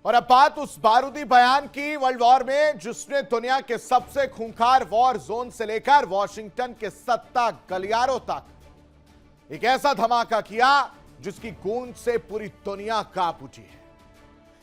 और अब बात उस बारूदी बयान की वर्ल्ड वॉर में जिसने दुनिया के सबसे खूंखार वॉर जोन से लेकर वॉशिंगटन के सत्ता गलियारों तक एक ऐसा धमाका किया जिसकी गूंज से पूरी दुनिया कांप उठी है।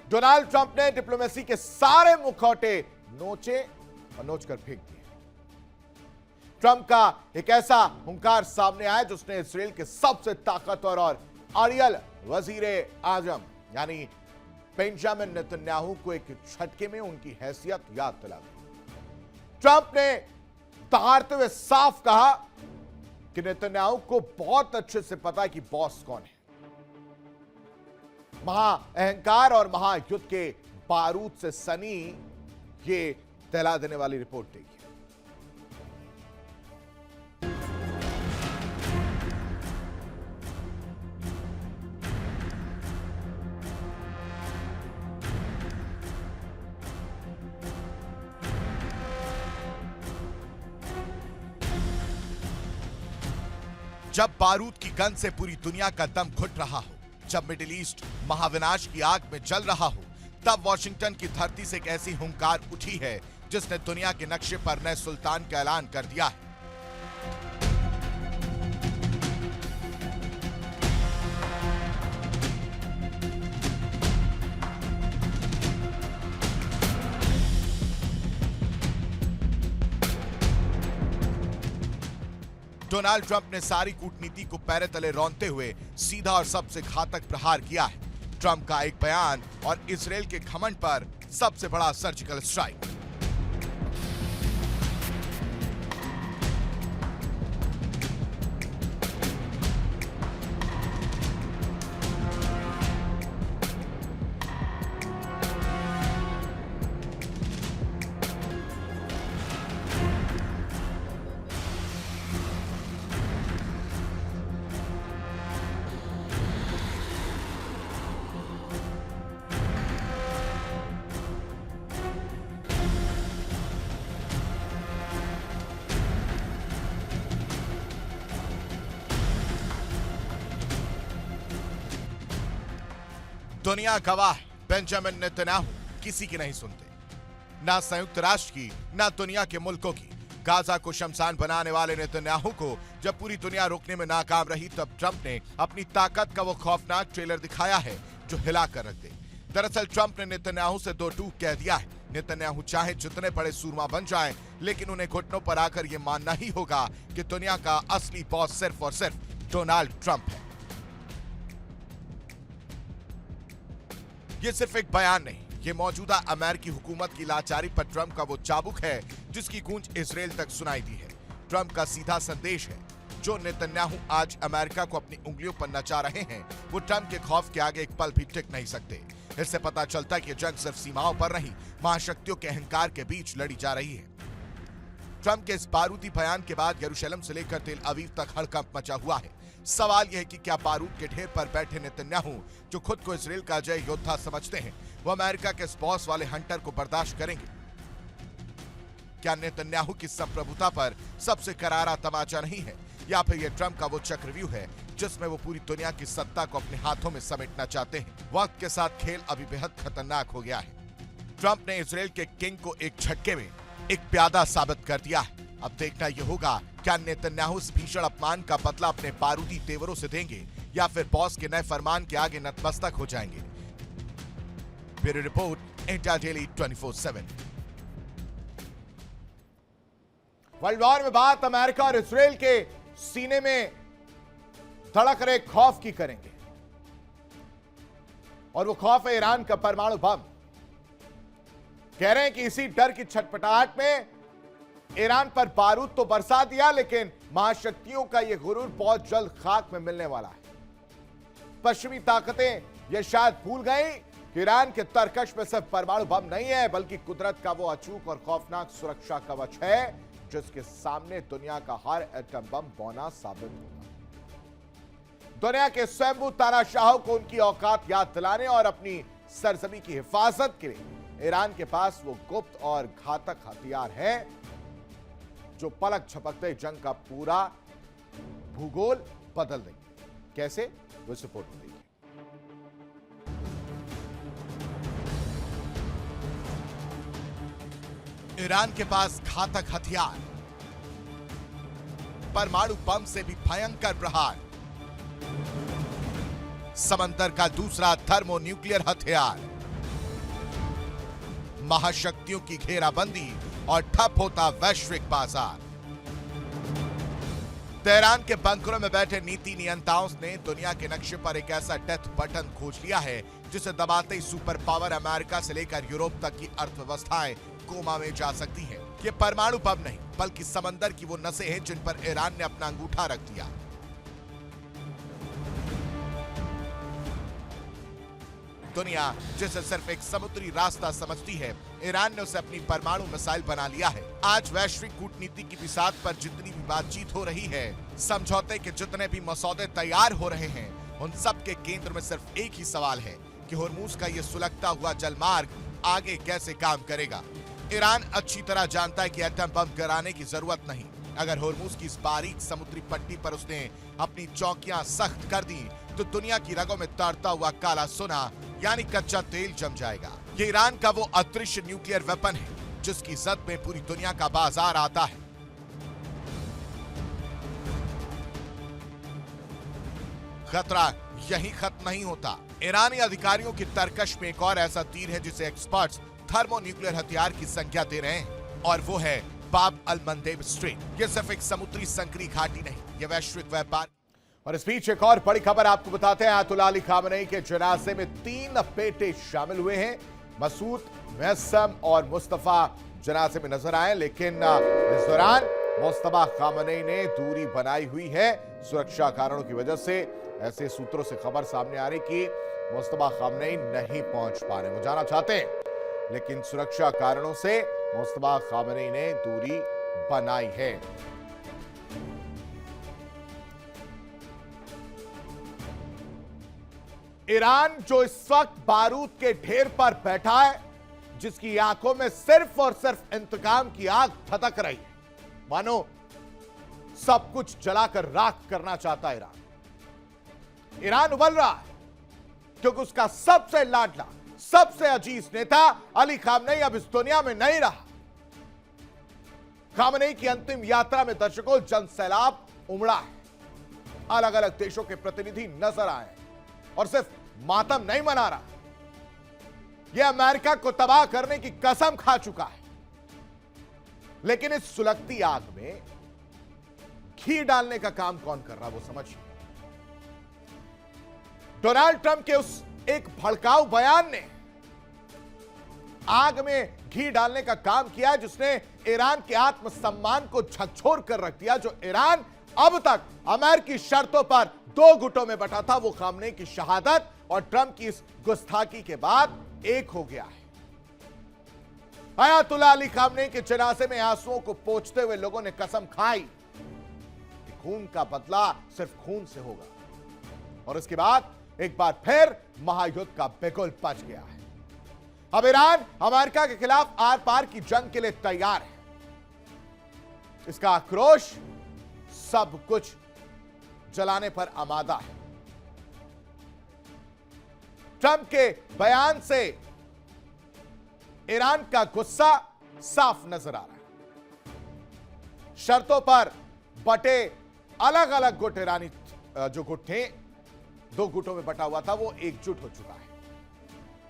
डोनाल्ड ट्रंप ने डिप्लोमेसी के सारे मुखौटे नोचे और नोचकर फेंक दिए। ट्रंप का एक ऐसा हुंकार सामने आया जिसने इसराइल के सबसे ताकतवर और अड़ियल वजीर आजम यानी बेंजामिन नेतन्याहू को एक झटके में उनकी हैसियत याद दिला दी। ट्रंप ने दहाड़ते हुए साफ कहा कि नेतन्याहू को बहुत अच्छे से पता है कि बॉस कौन है। महा अहंकार और महायुद्ध के बारूद से सनी ये दहला देने वाली रिपोर्ट देखिए। जब बारूद की गंध से पूरी दुनिया का दम घुट रहा हो, जब मिडिल ईस्ट महाविनाश की आग में जल रहा हो, तब वॉशिंगटन की धरती से एक ऐसी हुंकार उठी है जिसने दुनिया के नक्शे पर नए सुल्तान का ऐलान कर दिया है। डोनाल्ड ट्रंप ने सारी कूटनीति को पैरे तले रौंदते हुए सीधा और सबसे घातक प्रहार किया है। ट्रंप का एक बयान और इजराइल के घमंड पर सबसे बड़ा सर्जिकल स्ट्राइक। दुनिया गवाह है, बेंजामिन नेतन्याहू किसी की नहीं सुनते, ना संयुक्त राष्ट्र की, ना दुनिया के मुल्कों की। गाजा को शमशान बनाने वाले नेतन्याहू को जब पूरी दुनिया रोकने में नाकाम रही, तब ट्रंप ने अपनी ताकत का वो खौफनाक ट्रेलर दिखाया है जो हिला कर रख दे। दरअसल ट्रंप ने नेतन्याहू से दो टूक कह दिया है। नेतन्याहू चाहे जितने बड़े सूरमा बन जाएं, लेकिन उन्हें घुटनों पर आकर यह मानना ही होगा कि दुनिया का असली बॉस सिर्फ और सिर्फ डोनाल्ड ट्रंप है। ये सिर्फ एक बयान नहीं, ये मौजूदा अमेरिकी हुकूमत की लाचारी पर ट्रंप का वो चाबुक है जिसकी गूंज इजराइल तक सुनाई दी है। ट्रंप का सीधा संदेश है, जो नेतन्याहू आज अमेरिका को अपनी उंगलियों पर नचा रहे हैं, वो ट्रंप के खौफ के आगे एक पल भी टिक नहीं सकते। इससे पता चलता है कि जंग सिर्फ सीमाओं पर नहीं, महाशक्तियों के अहंकार के बीच लड़ी जा रही है। ट्रंप के इस बारूदी बयान के बाद यरूशलेम से लेकर तेल अवीव तक हड़कंप मचा हुआ है। सवाल यह है कि क्या बारूद के ढेर पर बैठे नेतन्याहू, जो खुद को इजराइल का जय योद्धा समझते हैं, वो अमेरिका के इस बॉस वाले हंटर को बर्दाश्त करेंगे? क्या नेतन्याहू की संप्रभुता पर सबसे करारा तमाचा नहीं है, या फिर यह ट्रंप का वो चक्रव्यूह है जिसमें वो पूरी दुनिया की सत्ता को अपने हाथों में समेटना चाहते हैं? वक्त के साथ खेल अभी बेहद खतरनाक हो गया है। ट्रंप ने इजराइल के किंग को एक झटके में एक प्यादा साबित कर दिया है। अब देखना यह होगा, क्या नेतन्याहू इस भीषण अपमान का बदला अपने बारूदी तेवरों से देंगे या फिर बॉस के नए फरमान के आगे नतमस्तक हो जाएंगे। Bureau report, India daily 24/7। World war में बात अमेरिका और इजराइल के सीने में धड़क रहे खौफ की करेंगे, और वो खौफ है ईरान का परमाणु बम। कह रहे हैं कि इसी डर की छटपटाहट में ईरान पर बारूद तो बरसा दिया, लेकिन महाशक्तियों का यह गुरूर बहुत जल्द खाक में मिलने वाला है। पश्चिमी ताकतें यह शायद भूल गई कि ईरान के तरकश में सिर्फ परमाणु बम नहीं है, बल्कि कुदरत का वो अचूक और खौफनाक सुरक्षा कवच है जिसके सामने दुनिया का हर एटम बम बौना साबित होगा। दुनिया के स्वयंभू तानाशाहों को उनकी औकात याद दिलाने और अपनी सरजमी की हिफाजत के लिए ईरान के पास वो गुप्त और घातक हथियार है जो पलक झपकते जंग का पूरा भूगोल बदल देंगे। कैसे, वो इस रिपोर्ट में देखिए। ईरान के पास घातक हथियार, परमाणु बम से भी भयंकर प्रहार, समंदर का दूसरा थर्मोन्यूक्लियर हथियार, महाशक्तियों की घेराबंदी और ठप होता वैश्विक बाजार। तेहरान के बंकरों में बैठे नीति नियंताओं ने दुनिया के नक्शे पर एक ऐसा डेथ बटन खोज लिया है जिसे दबाते ही सुपर पावर अमेरिका से लेकर यूरोप तक की अर्थव्यवस्थाएं कोमा में जा सकती हैं। ये परमाणु बम नहीं बल्कि समंदर की वो नसें हैं जिन पर ईरान ने अपना अंगूठा रख दिया। दुनिया जिसे सिर्फ एक समुद्री रास्ता समझती है, ईरान ने उसे अपनी परमाणु मिसाइल बना लिया है। आज वैश्विक कूटनीति की बिसात पर जितनी भी बातचीत हो रही है, समझौते के जितने भी मसौदे तैयार हो रहे हैं, उन सब के केंद्र में सिर्फ एक ही सवाल है कि होर्मुज का ये सुलगता हुआ जलमार्ग आगे कैसे काम करेगा। ईरान अच्छी तरह जानता है कि एटम बम गिराने की जरूरत नहीं। अगर होर्मुज की इस बारीक समुद्री पट्टी पर उसने अपनी चौकियां सख्त कर दी तो दुनिया की रगों में तैरता हुआ काला सोना यानी कच्चा तेल जम जाएगा। ये ईरान का वो अदृश्य न्यूक्लियर वेपन है जिसकी जद में पूरी दुनिया का बाजार आता है। खतरा यही खत्म नहीं होता। ईरानी अधिकारियों की तरकश में एक और ऐसा तीर है जिसे एक्सपर्ट्स थर्मोन्यूक्लियर हथियार की संख्या दे रहे हैं, और वो है बाब अल मंदेब स्ट्रेट। ये सिर्फ एक समुद्री संकरी घाटी नहीं, ये वैश्विक व्यापार। और इस बीच एक और बड़ी खबर आपको बताते हैं। आयतुल्लाह अली खामनेई के जनाजे में 3 बेटे शामिल हुए हैं। मसूद, मुअज्जम और मुस्तफा जनाजे में नजर आए, लेकिन इस दौरान मुस्तफा खामनेई ने दूरी बनाई हुई है सुरक्षा कारणों की वजह से। ऐसे सूत्रों से खबर सामने आ रही कि मुस्तफा खामनेई नहीं पहुंच पा रहे। वो जाना चाहते हैं लेकिन सुरक्षा कारणों से मुस्तफा खामनेई ने दूरी बनाई है। ईरान जो इस वक्त बारूद के ढेर पर बैठा है, जिसकी आंखों में सिर्फ और सिर्फ इंतकाम की आग फटक रही है, मानो सब कुछ जलाकर राख करना चाहता है। ईरान उबल रहा है क्योंकि उसका सबसे लाडला, सबसे अजीज नेता अली खामनेई अब इस दुनिया में नहीं रहा। खामनेई की अंतिम यात्रा में दर्शकों जनसैलाब उमड़ा है। अलग अलग देशों के प्रतिनिधि नजर आए और सिर्फ मातम नहीं मना रहा, यह अमेरिका को तबाह करने की कसम खा चुका है। लेकिन इस सुलगती आग में घी डालने का काम कौन कर रहा, वो समझिए। डोनाल्ड ट्रंप के उस एक भड़काऊ बयान ने आग में घी डालने का काम किया, जिसने ईरान के आत्मसम्मान को झकझोर कर रख दिया। जो ईरान अब तक अमेरिकी शर्तों पर 2 गुटों में बटा था, वो खामनेई की शहादत और ट्रंप की इस गुस्ताखी के बाद एक हो गया है। आयतुल्लाह अली खामनेई के जनाजे में आंसुओं को पोंछते हुए लोगों ने कसम खाई कि खून का बदला सिर्फ खून से होगा। और इसके बाद एक बार फिर महायुद्ध का बिगुल बज गया है। अब ईरान अमेरिका के खिलाफ आर पार की जंग के लिए तैयार है। इसका आक्रोश सब कुछ जलाने पर आमादा है। ट्रंप के बयान से ईरान का गुस्सा साफ नजर आ रहा है। शर्तों पर बटे अलग अलग गुट, ईरानी जो गुट थे, 2 गुटों में बटा हुआ था, वो एकजुट हो चुका है।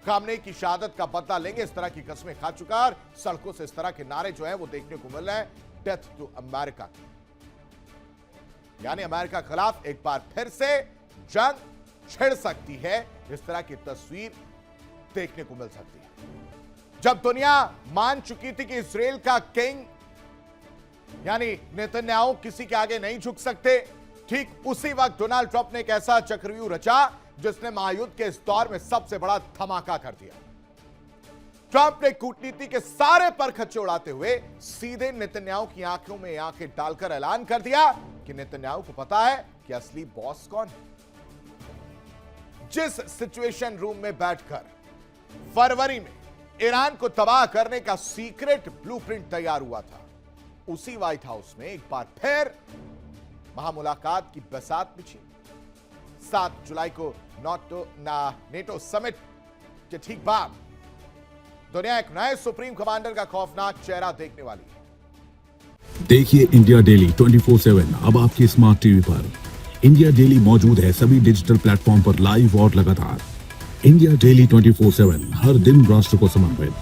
खामनेई की शहादत का बदला लेंगे, इस तरह की कस्में खा चुका है। और सड़कों से इस तरह के नारे जो हैं वो देखने को मिल रहे हैं, डेथ टू अमेरिका, यानी अमेरिका के खिलाफ एक बार फिर से जंग छिड़ सकती है। इस तरह की तस्वीर देखने को मिल सकती है। जब दुनिया मान चुकी थी कि इजराइल का किंग यानी नेतन्याहू किसी के आगे नहीं झुक सकते, ठीक उसी वक्त डोनाल्ड ट्रंप ने एक ऐसा चक्रव्यूह रचा जिसने महायुद्ध के इस दौर में सबसे बड़ा धमाका कर दिया। ट्रंप ने कूटनीति के सारे परखच्चे उड़ाते हुए सीधे नेतन्याहू की आंखों में आंखें डालकर ऐलान कर दिया कि नेतन्याहू को पता है कि असली बॉस कौन है। जिस सिचुएशन रूम में बैठकर फरवरी में ईरान को तबाह करने का सीक्रेट ब्लूप्रिंट तैयार हुआ था, उसी व्हाइट हाउस में एक बार फिर महामुलाकात की बसात बिछी। 7 जुलाई को नेटो समिट के ठीक बाद दुनिया एक नए सुप्रीम कमांडर का खौफनाक चेहरा देखने वाली है। देखिए इंडिया डेली 24/7 अब आपके स्मार्ट टीवी पर। इंडिया डेली मौजूद है सभी डिजिटल प्लेटफॉर्म पर लाइव और लगातार। इंडिया डेली 24/7 हर दिन राष्ट्र को समर्पित।